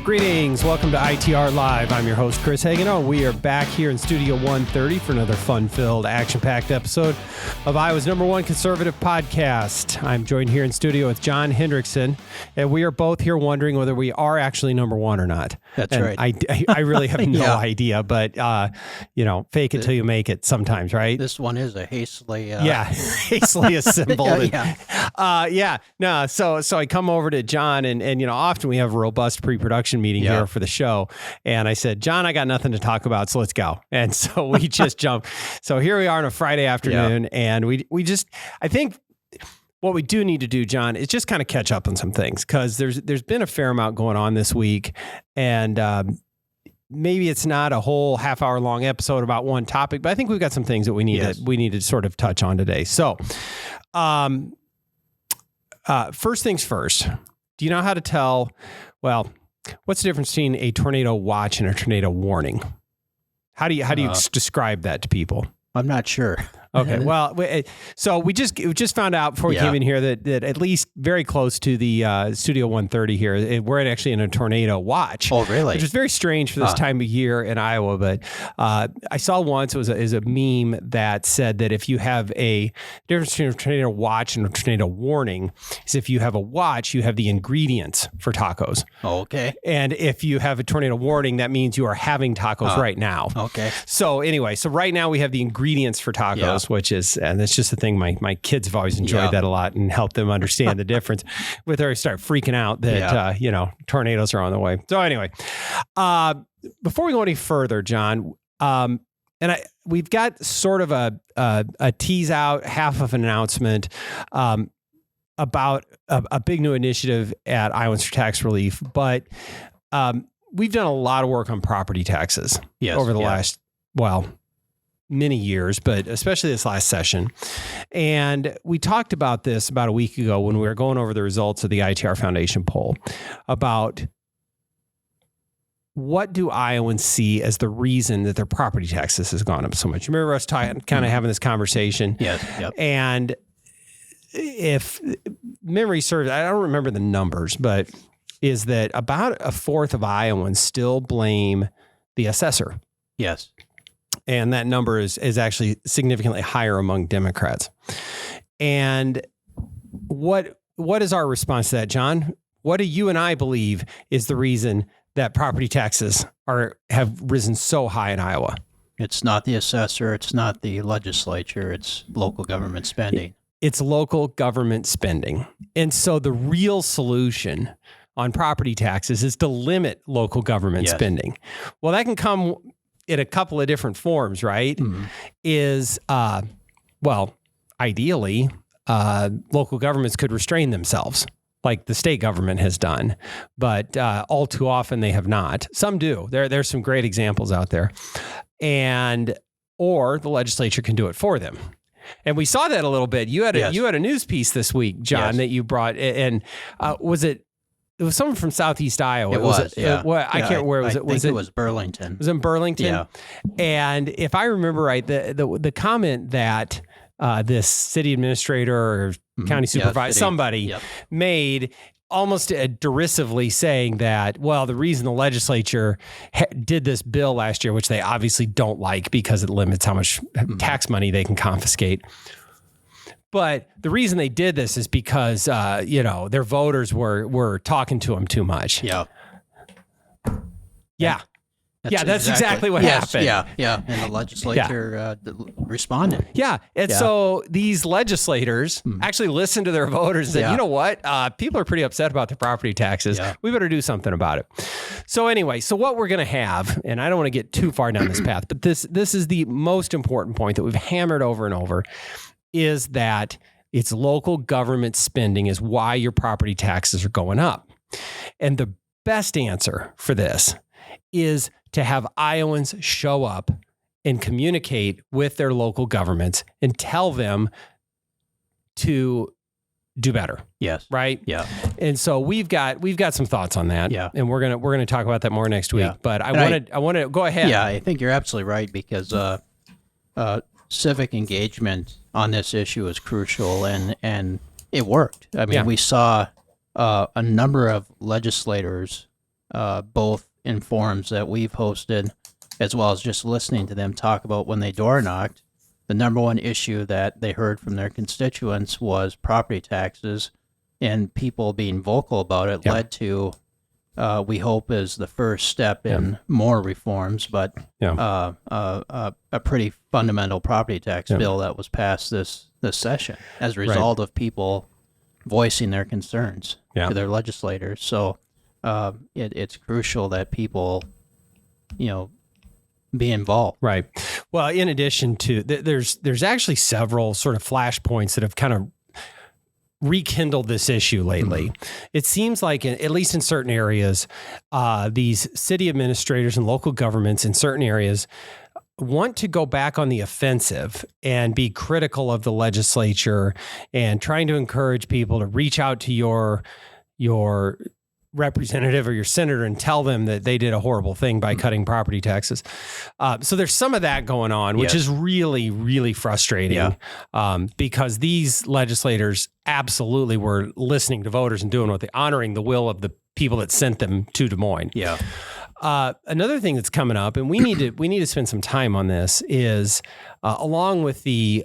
Greetings. Welcome to ITR Live. I'm your host, Chris Hagano. We are back here in Studio 130 for another fun-filled, action-packed episode of Iowa's #1 conservative podcast. I'm joined here in studio with John Hendrickson, and we are both here wondering whether we are actually #1 or not. That's right. I really have no idea, but, fake it till you make it sometimes, right? This one is a hastily... hastily assembled. So I come over to John, and often we have a robust pre-production meeting here for the show. And I said, John, I got nothing to talk about, so let's go. And so we just jump. So here we are on a Friday afternoon, and I think what we do need to do, John, is just kind of catch up on some things, because there's been a fair amount going on this week, and maybe it's not a whole half-hour long episode about one topic, but I think we've got some things that we need to sort of touch on today. So, first things first. Do you know how to tell? Well, what's the difference between a tornado watch and a tornado warning? How do you describe that to people? I'm not sure. Okay, well, so we just found out before we came in here that at least very close to the Studio 130 here, we're actually in a tornado watch. Oh, really? Which is very strange for this time of year in Iowa. But I saw once, it was a meme that said that if you have a difference between a tornado watch and a tornado warning, is if you have a watch, you have the ingredients for tacos. Oh, okay. And if you have a tornado warning, that means you are having tacos right now. Okay. So anyway, right now we have the ingredients for tacos. Which is, and it's just a thing my kids have always enjoyed that a lot and helped them understand the difference. With her, start freaking out that, tornadoes are on the way. So anyway, before we go any further, John, we've got sort of a tease out, half of an announcement about a big new initiative at Iowans for Tax Relief, but we've done a lot of work on property taxes over the last, many years, but especially this last session. And we talked about this about a week ago when we were going over the results of the ITR Foundation poll about what do Iowans see as the reason that their property taxes has gone up so much. Remember us kind of having this conversation? Yes. Yep. And if memory serves, I don't remember the numbers, but is that about a fourth of Iowans still blame the assessor? Yes. And that number is actually significantly higher among Democrats. And what is our response to that, John? What do you and I believe is the reason that property taxes have risen so high in Iowa? It's not the assessor. It's not the legislature. It's local government spending. It's local government spending. And so the real solution on property taxes is to limit local government spending. Well, that can come in a couple of different forms, right? Mm-hmm. Ideally, local governments could restrain themselves like the state government has done, but all too often they have not. Some do. There's some great examples out there. Or the legislature can do it for them. And we saw that a little bit. You had a news piece this week, John, that you brought, and it was someone from Southeast Iowa. It was. I can't remember where was it. I think it was Burlington. It was in Burlington. Yeah. And if I remember right, the comment that this city administrator or county supervisor, made almost derisively saying that, well, the reason the legislature did this bill last year, which they obviously don't like because it limits how much tax money they can confiscate. But the reason they did this is because, their voters were talking to them too much. Yeah. Yeah. That's exactly what happened. Yeah. And the legislature responded. Yeah. And so these legislators actually listened to their voters and said, you know what? People are pretty upset about the property taxes. Yeah. We better do something about it. So anyway, what we're going to have, and I don't want to get too far down this path, but this is the most important point that we've hammered over and over, is that it's local government spending is why your property taxes are going up. And the best answer for this is to have Iowans show up and communicate with their local governments and tell them to do better. Yes. Right? Yeah. And so we've got some thoughts on that. Yeah. And we're gonna talk about that more next week. Yeah. But I want to go ahead. Yeah, I think you're absolutely right, because civic engagement on this issue is crucial, and it worked. I mean, we saw a number of legislators both in forums that we've hosted, as well as just listening to them talk about when they door knocked, the number one issue that they heard from their constituents was property taxes, and people being vocal about it led to, we hope is the first step in more reforms, but a pretty fundamental property tax bill that was passed this session as a result of people voicing their concerns to their legislators. So it's crucial that people, be involved. Right. Well, in addition to, there's actually several sort of flashpoints that have kind of rekindled this issue lately. It seems like, at least in certain areas, these city administrators and local governments in certain areas want to go back on the offensive and be critical of the legislature and trying to encourage people to reach out to your representative or your senator and tell them that they did a horrible thing by cutting property taxes. So there's some of that going on, which is really, really frustrating because these legislators absolutely were listening to voters and doing what they honoring the will of the people that sent them to Des Moines. Yeah. Another thing that's coming up, and we need to spend some time on this, is along with the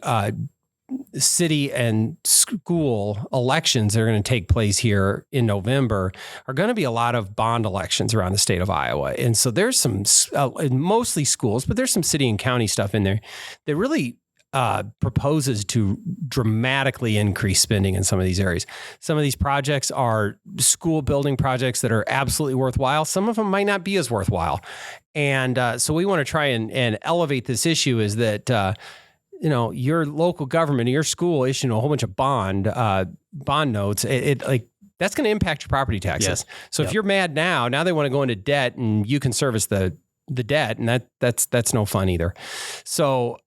city and school elections that are going to take place here in November, are going to be a lot of bond elections around the state of Iowa. And so there's some, mostly schools, but there's some city and county stuff in there that really proposes to dramatically increase spending in some of these areas. Some of these projects are school building projects that are absolutely worthwhile. Some of them might not be as worthwhile. And so we want to try and elevate this issue, is that your local government, your school issuing a whole bunch of bond notes, that's going to impact your property taxes. Yes. So if you're mad now they want to go into debt and you can service the debt, and that's no fun either. So,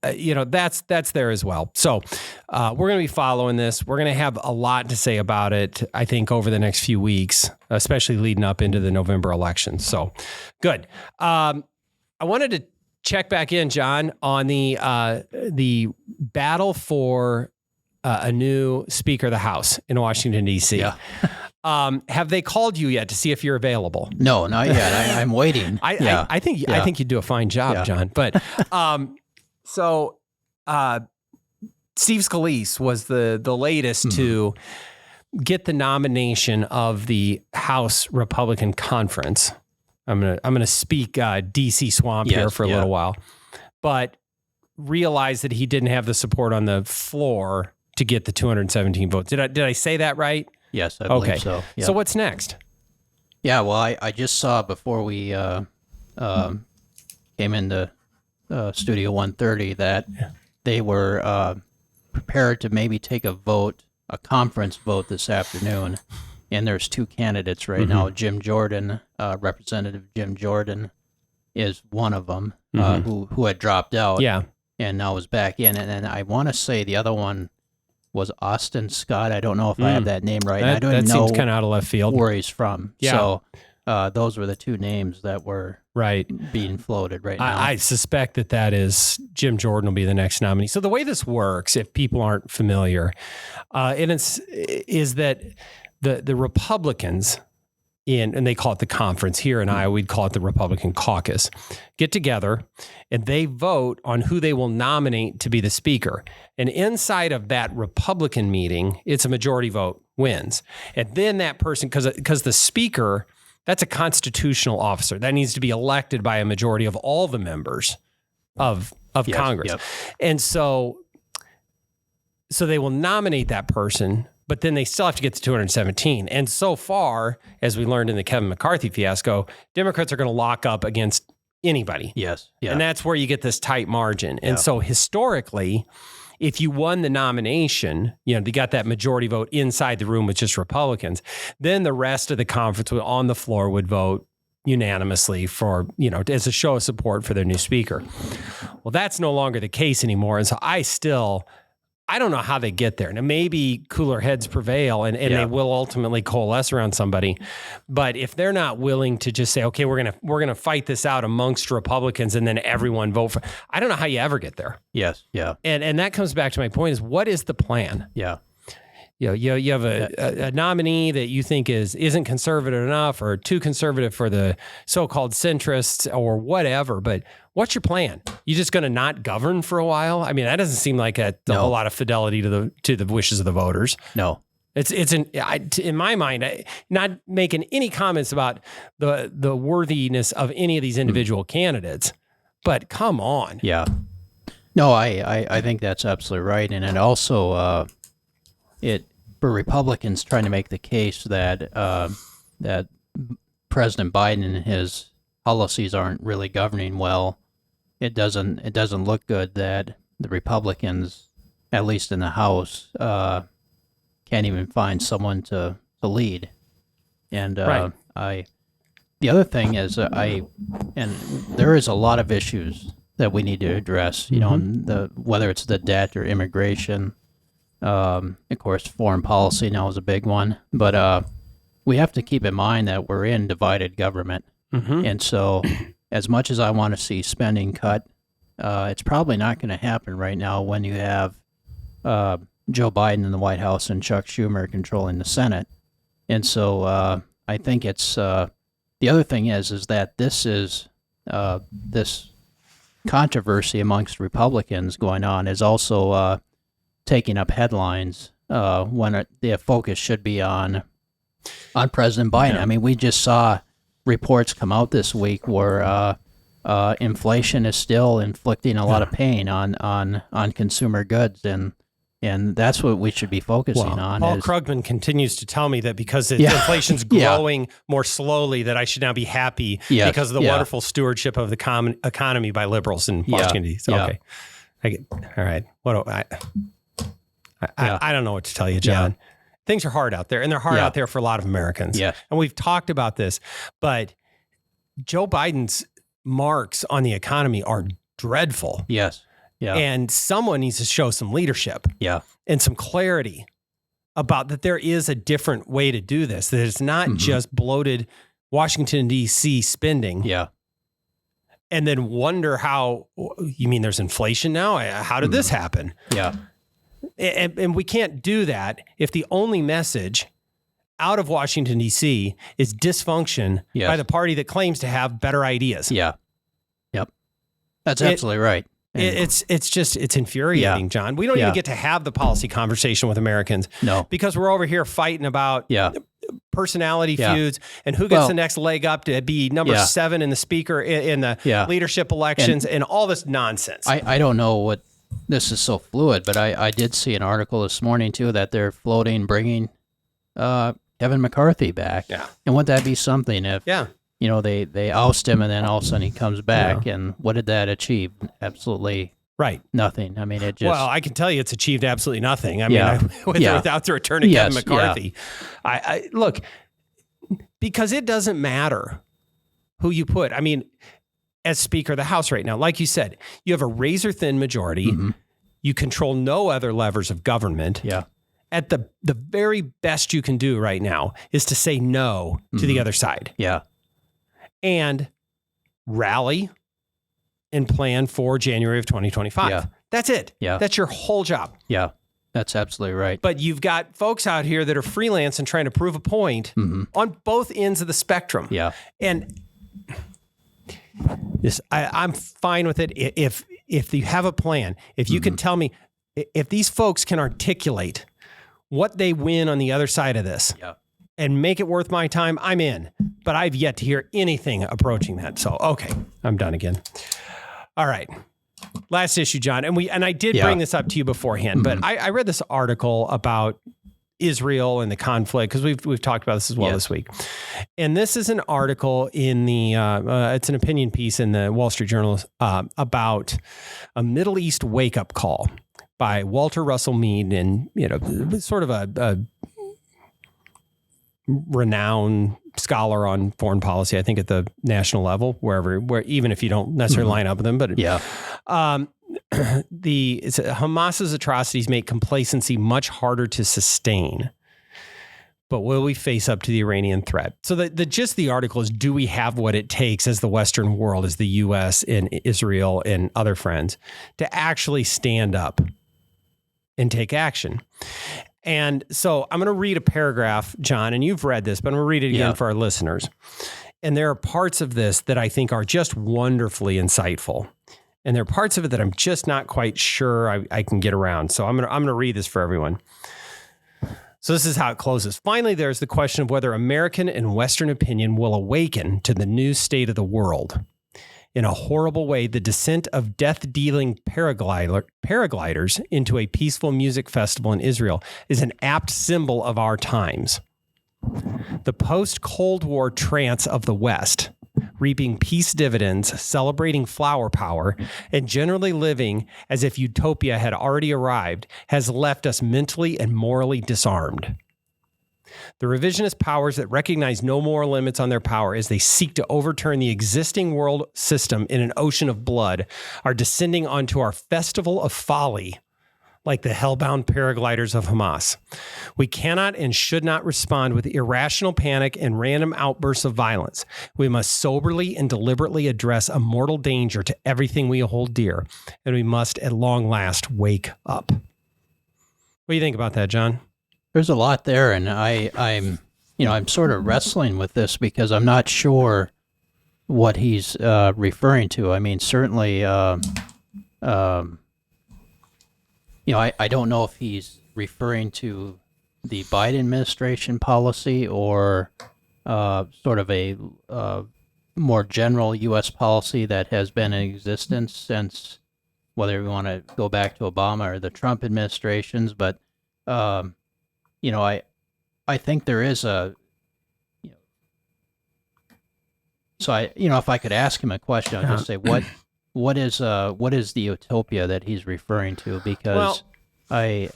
that's there as well. So we're going to be following this. We're going to have a lot to say about it, I think, over the next few weeks, especially leading up into the November election. So good. I wanted to check back in, John, on the battle for a new Speaker of the House in Washington, D.C. Yeah. Have they called you yet to see if you're available? No, not yet. I'm waiting. I think you do a fine job, John. But so Steve Scalise was the latest to get the nomination of the House Republican Conference. I'm gonna speak DC swamp here for a little while, but realize that he didn't have the support on the floor to get the 217 votes. Did I say that right? Yes, I believe so. Yeah. So what's next? Yeah, well, I just saw before we came into Studio 130 that they were prepared to maybe take a conference vote this afternoon. And there's two candidates right now. Jim Jordan, Representative Jim Jordan, is one of them who had dropped out. Yeah, and now is back in. And then I want to say the other one was Austin Scott. I don't know if I have that name right. I don't even know. Seems kind of out of left field. Where he's from. Yeah. So those were the two names that were being floated right now. I suspect that is Jim Jordan will be the next nominee. So the way this works, if people aren't familiar, is that the Republicans and they call it the conference here in Iowa, we'd call it the Republican caucus, get together and they vote on who they will nominate to be the speaker. And inside of that Republican meeting, it's a majority vote wins. And then that person, because the speaker, that's a constitutional officer that needs to be elected by a majority of all the members of Congress. Yep. And so they will nominate that person, but then they still have to get to 217. And so far, as we learned in the Kevin McCarthy fiasco, Democrats are going to lock up against anybody. Yes. Yeah. And that's where you get this tight margin. And so historically, if you won the nomination, they got that majority vote inside the room with just Republicans, then the rest of the conference on the floor would vote unanimously for, as a show of support for their new speaker. Well, that's no longer the case anymore. And so I don't know how they get there. Now, maybe cooler heads prevail and they will ultimately coalesce around somebody. But if they're not willing to just say, okay, we're gonna fight this out amongst Republicans and then everyone vote for, I don't know how you ever get there. Yes. Yeah. And that comes back to my point is, what is the plan? Yeah. You have a nominee that you think isn't conservative enough or too conservative for the so-called centrists or whatever. But what's your plan? You just going to not govern for a while? I mean, that doesn't seem like a whole lot of fidelity to the wishes of the voters. No. In my mind, not making any comments about the worthiness of any of these individual candidates, but come on. Yeah. No, I think that's absolutely right. And it also, for Republicans trying to make the case that that President Biden and his policies aren't really governing well, it doesn't look good that the Republicans, at least in the House, can't even find someone to lead. And right. The other thing is and there is a lot of issues that we need to address, whether it's the debt or immigration. Of course, foreign policy now is a big one, but we have to keep in mind that we're in divided government. Mm-hmm. And so as much as I want to see spending cut, it's probably not going to happen right now when you have Joe Biden in the White House and Chuck Schumer controlling the Senate. And so I think it's the other thing is that this is this controversy amongst Republicans going on is also taking up headlines when the focus should be on President Biden. Yeah. I mean, we just saw reports come out this week where inflation is still inflicting a lot of pain on consumer goods, and that's what we should be focusing on. Paul Krugman continues to tell me that because inflation's growing more slowly, that I should now be happy because of the wonderful stewardship of the economy by liberals in Washington, D.C. Okay. All right. I don't know what to tell you, John. Yeah. Things are hard out there, and they're hard out there for a lot of Americans. Yeah. And we've talked about this, but Joe Biden's marks on the economy are dreadful. Yes. Yeah. And someone needs to show some leadership and some clarity about that there is a different way to do this, that it's not just bloated Washington, D.C. spending. Yeah. And then wonder how, you mean there's inflation now? How did this happen? Yeah. And we can't do that if the only message out of Washington, D.C. is dysfunction by the party that claims to have better ideas. Yeah. Yep. That's absolutely right. It's infuriating, John. We don't even get to have the policy conversation with Americans. No. Because we're over here fighting about personality feuds and who gets the next leg up to be number 7 in the speaker in the leadership elections and all this nonsense. I don't know what this is so fluid, but I did see an article this morning too that they're floating bringing Kevin McCarthy back. Yeah. And wouldn't that be something if they oust him and then all of a sudden he comes back, and what did that achieve? Absolutely nothing. I mean, it just... Well, I can tell you it's achieved absolutely nothing. I mean, without the return of Kevin McCarthy. I look, because it doesn't matter who you put. I mean, as Speaker of the House right now, like you said, you have a razor-thin majority. Mm-hmm. You control no other levers of government. Yeah. At the very best you can do right now is to say no to the other side. Yeah. And rally and plan for January of 2025. Yeah. That's it. Yeah. That's your whole job. Yeah. That's absolutely right. But you've got folks out here that are freelance and trying to prove a point on both ends of the spectrum. Yeah. And I'm fine with it. If you have a plan, if you can tell me, if these folks can articulate what they win on the other side of this and make it worth my time, I'm in. But I've yet to hear anything approaching that. So, okay, I'm done again. All right. Last issue, John. And I did bring this up to you beforehand, but I read this article about Israel and the conflict, because we've talked about this as well this week. And this is an article in the, it's an opinion piece in the Wall Street Journal about a Middle East wake-up call by Walter Russell Mead, and sort of a renowned scholar on foreign policy, I think at the national level, where even if you don't necessarily line up with them, but Hamas's atrocities make complacency much harder to sustain. But will we face up to the Iranian threat? So the gist of the article is, do we have what it takes as the Western world, as the U.S. and Israel and other friends, to actually stand up and take action? And so I'm going to read a paragraph, John, and you've read this, but I'm going to read it again for our listeners. And there are parts of this that I think are just wonderfully insightful. And there are parts of it that I'm just not quite sure I can get around. So I'm going to read this for everyone. So this is how it closes. Finally, there's the question of whether American and Western opinion will awaken to the new state of the world. In a horrible way, the descent of death-dealing paragliders into a peaceful music festival in Israel is an apt symbol of our times. The post-Cold War trance of the West, reaping peace dividends, celebrating flower power, and generally living as if utopia had already arrived, has left us mentally and morally disarmed. The revisionist powers that recognize no moral limits on their power as they seek to overturn the existing world system in an ocean of blood are descending onto our festival of folly like the hellbound paragliders of Hamas. We cannot and should not respond with irrational panic and random outbursts of violence. We must soberly and deliberately address a mortal danger to everything we hold dear, and we must at long last wake up. What do you think about that, John? There's a lot there, and I'm sort of wrestling with this because I'm not sure what he's referring to. I mean, certainly, I don't know if he's referring to the Biden administration policy or sort of a more general U.S. policy that has been in existence since, whether we want to go back to Obama or the Trump administrations. But, I think there is a, so if I could ask him a question, I'd just say, what is the utopia that he's referring to? Because I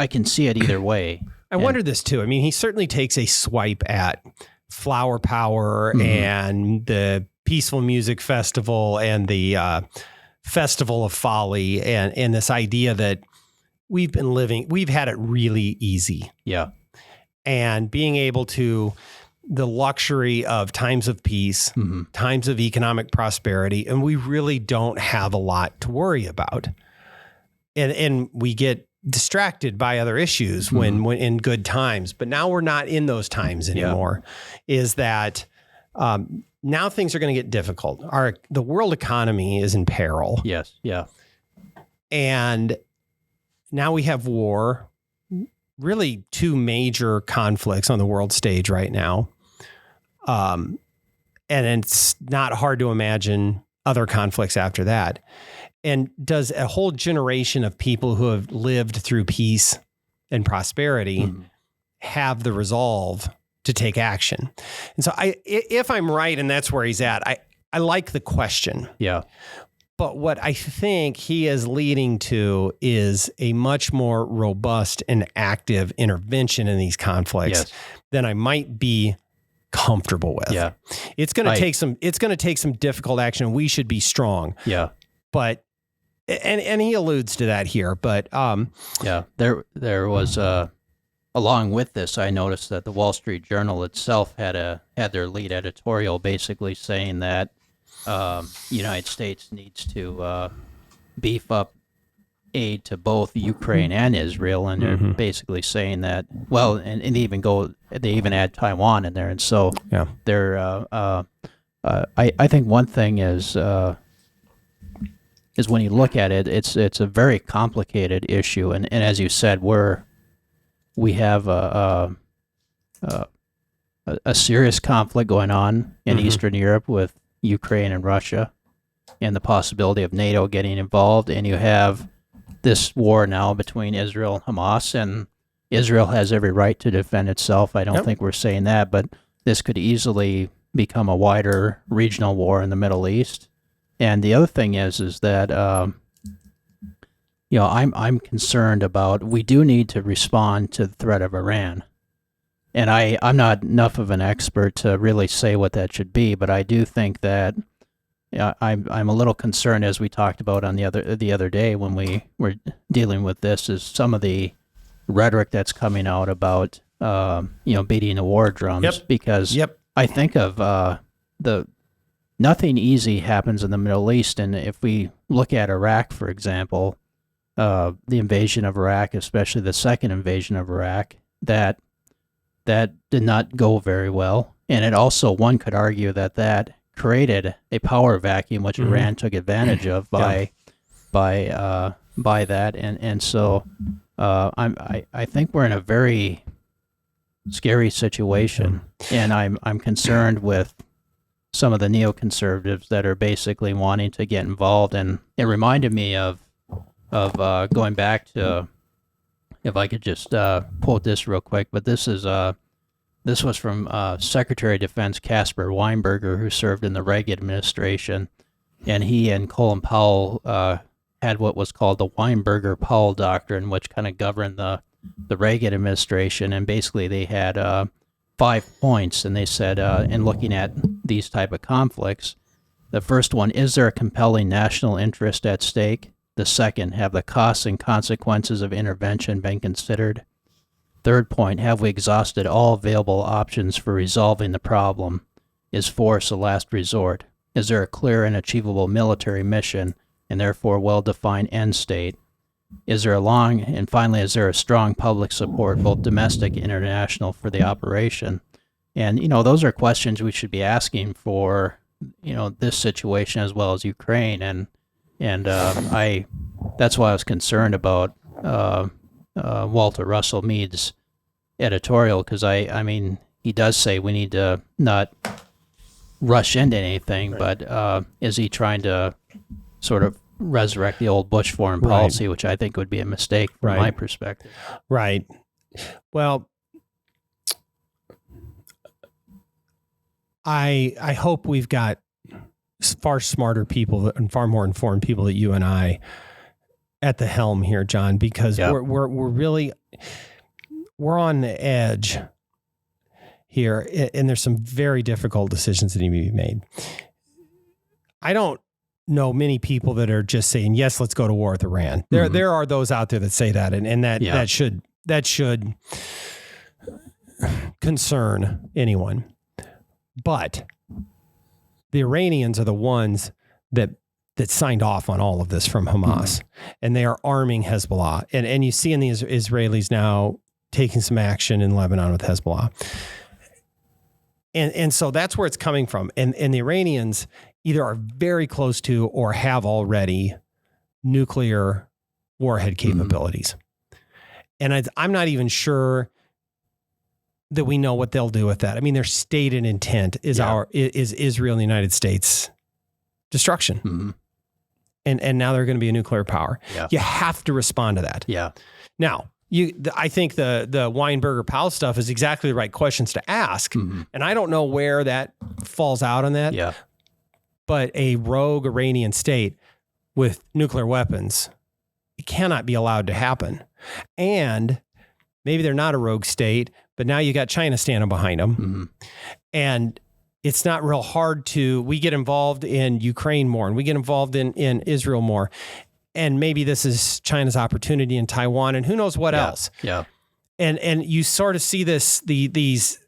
can see it either way. I wonder this too. I mean, he certainly takes a swipe at flower power and the peaceful music festival and the festival of folly and this idea that we've had it really easy. Yeah. And being able to the luxury of times of peace, times of economic prosperity, and we really don't have a lot to worry about. And we get distracted by other issues when in good times, but now we're not in those times anymore. Is that now things are going to get difficult. The world economy is in peril. Yes. Yeah. And now we have war, really two major conflicts on the world stage right now. And it's not hard to imagine other conflicts after that. And does a whole generation of people who have lived through peace and prosperity have the resolve to take action? And so if I'm right, and that's where he's at, I like the question. Yeah. But what I think he is leading to is a much more robust and active intervention in these conflicts than I might be comfortable with. Yeah. It's going to take some difficult action, and we should be strong. Yeah. But and he alludes to that here, but there was along with this, I noticed that the Wall Street Journal itself had their lead editorial basically saying that the United States needs to beef up aid to both Ukraine and Israel, and they're basically saying that. Well, and they even add Taiwan in there, and so they're. I think one thing is when you look at it, it's a very complicated issue, and as you said, we have a serious conflict going on in Eastern Europe with Ukraine and Russia, and the possibility of NATO getting involved, and you have this war now between Israel and Hamas, and Israel has every right to defend itself. I don't think we're saying that, but this could easily become a wider regional war in the Middle East. And the other thing is that I'm concerned about, we do need to respond to the threat of Iran. And I'm not enough of an expert to really say what that should be, but I do think that I'm a little concerned, as we talked about on the other day when we were dealing with this, is some of the rhetoric that's coming out about beating the war drums. Because I think of nothing easy happens in the Middle East, and if we look at Iraq, for example, the invasion of Iraq, especially the second invasion of Iraq, that did not go very well. And it also, one could argue that created a power vacuum, which Iran took advantage of by that. And so I think we're in a very scary situation, and I'm concerned with some of the neoconservatives that are basically wanting to get involved. And it reminded me of going back to, if I could just quote this real quick, but this was from Secretary of Defense Caspar Weinberger, who served in the Reagan administration, and he and Colin Powell had what was called the Weinberger-Powell Doctrine, which kind of governed the Reagan administration. And basically they had 5 points, and they said, in looking at these type of conflicts, the first one, is there a compelling national interest at stake? The second, have the costs and consequences of intervention been considered? Third point, have we exhausted all available options for resolving the problem? Is force a last resort? Is there a clear and achievable military mission and therefore well-defined end state? Is there is there a strong public support, both domestic and international, for the operation? And, those are questions we should be asking for, this situation as well as Ukraine. And that's why I was concerned about Walter Russell Mead's editorial, because I mean, he does say we need to not rush into anything, right. But is he trying to sort of resurrect the old Bush foreign policy, which I think would be a mistake from my perspective? Right. Well, I hope we've got far smarter people and far more informed people than you and I at the helm here, John, because we're really on the edge here, and there's some very difficult decisions that need to be made. I don't know many people that are just saying, yes, let's go to war with Iran. There are those out there that say that, and that should concern anyone. But the Iranians are the ones that signed off on all of this from Hamas, and they are arming Hezbollah. And you see in the Israelis now taking some action in Lebanon with Hezbollah. And so that's where it's coming from. And the Iranians either are very close to or have already nuclear warhead capabilities. And I'm not even sure that we know what they'll do with that. I mean, their stated intent is is Israel and the United States destruction. And now they're going to be a nuclear power. Yeah. You have to respond to that. Yeah. Now, I think the Weinberger-Powell stuff is exactly the right questions to ask. And I don't know where that falls out on that. Yeah. But a rogue Iranian state with nuclear weapons, it cannot be allowed to happen. And maybe they're not a rogue state, but now you got China standing behind them. And it's not real hard we get involved in Ukraine more, and we get involved in Israel more. And maybe this is China's opportunity in Taiwan, and who knows what else. Yeah. And you sort of see these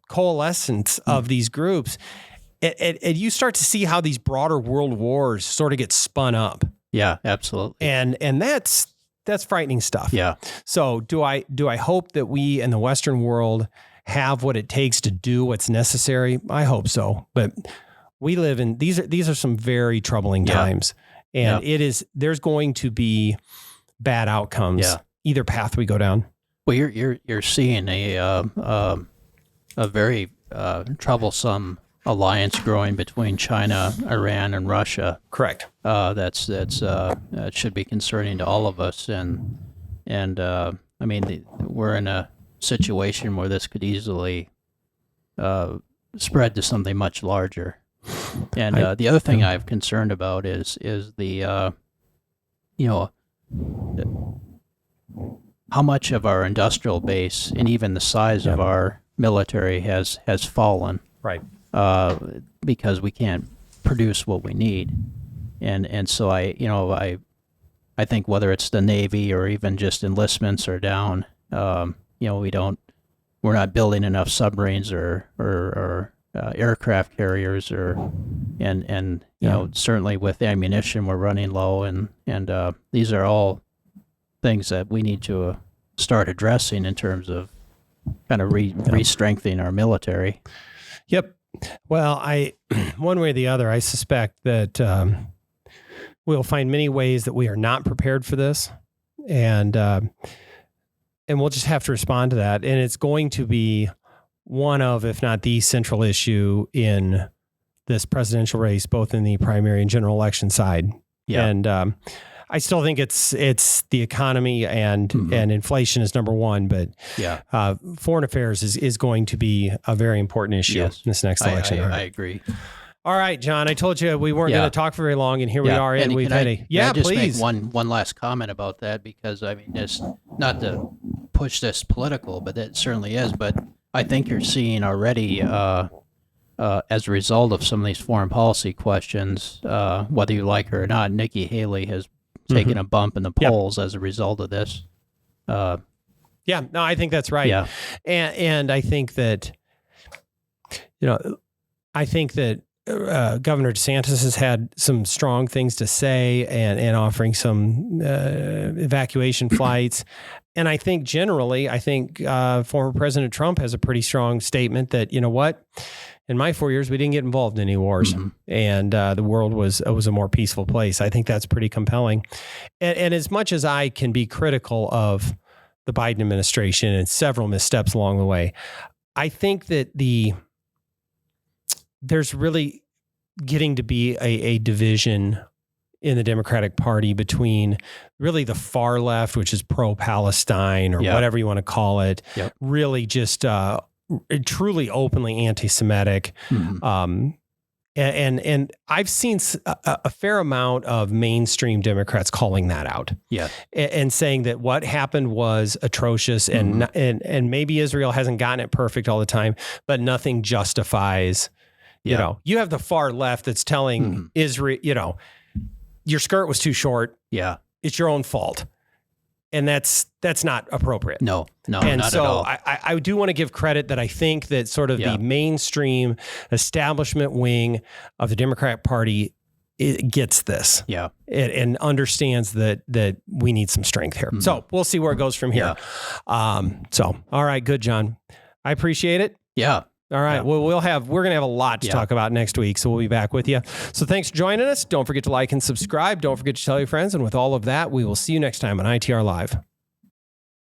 coalescence of these groups. And you start to see how these broader world wars sort of get spun up. Yeah, absolutely. And that's frightening stuff. Yeah. So do I hope that we in the Western world have what it takes to do what's necessary? I hope so. But we live in these are some very troubling times. And there's going to be bad outcomes either path we go down. Well, you're seeing a very troublesome alliance growing between China, Iran, and Russia. Correct. That should be concerning to all of us, and I mean we're in a situation where this could easily spread to something much larger. And the other thing I'm concerned about is the how much of our industrial base and even the size of our military has fallen. Right. Because we can't produce what we need, and so I think whether it's the Navy or even just enlistments are down. We're not building enough submarines or aircraft carriers, and you know, certainly with ammunition, we're running low, and these are all things that we need to start addressing in terms of kind of re-strengthening our military. Yep. Well, one way or the other, I suspect that we'll find many ways that we are not prepared for this, and we'll just have to respond to that. And it's going to be one of, if not the central issue in this presidential race, both in the primary and general election side. Yeah. And I still think it's the economy and inflation is number one, but foreign affairs is going to be a very important issue in this next election. I agree. All right, John, I told you we weren't going to talk for very long, and here we are, and we've had please. Make one last comment about that, because I mean, it's not to push this political, but it certainly is. But I think you're seeing already, as a result of some of these foreign policy questions, whether you like her or not, Nikki Haley has taken a bump in the polls as a result of this. No, I think that's right. Yeah. And I think that, Governor DeSantis has had some strong things to say and offering some evacuation flights. And I think generally, former President Trump has a pretty strong statement that, you know what, in my 4 years, we didn't get involved in any wars, and the world was a more peaceful place. I think that's pretty compelling. And as much as I can be critical of the Biden administration and several missteps along the way, I think that there's really getting to be a division in the Democratic Party between really the far left, which is pro-Palestine or whatever you want to call it, really just truly openly anti-Semitic. And I've seen a fair amount of mainstream Democrats calling that out. Yeah. And saying that what happened was atrocious and maybe Israel hasn't gotten it perfect all the time, but nothing justifies, you have the far left that's telling Israel, your skirt was too short. Yeah. It's your own fault. And that's not appropriate. No, and not so at all. I do want to give credit that I think that sort of the mainstream establishment wing of the Democratic Party gets this. Yeah. And understands that we need some strength here. So we'll see where it goes from here. All right, good, John. I appreciate it. Yeah. All right. Well, we're going to have a lot to talk about next week, so we'll be back with you. So thanks for joining us. Don't forget to like and subscribe. Don't forget to tell your friends. And with all of that, we will see you next time on ITR Live.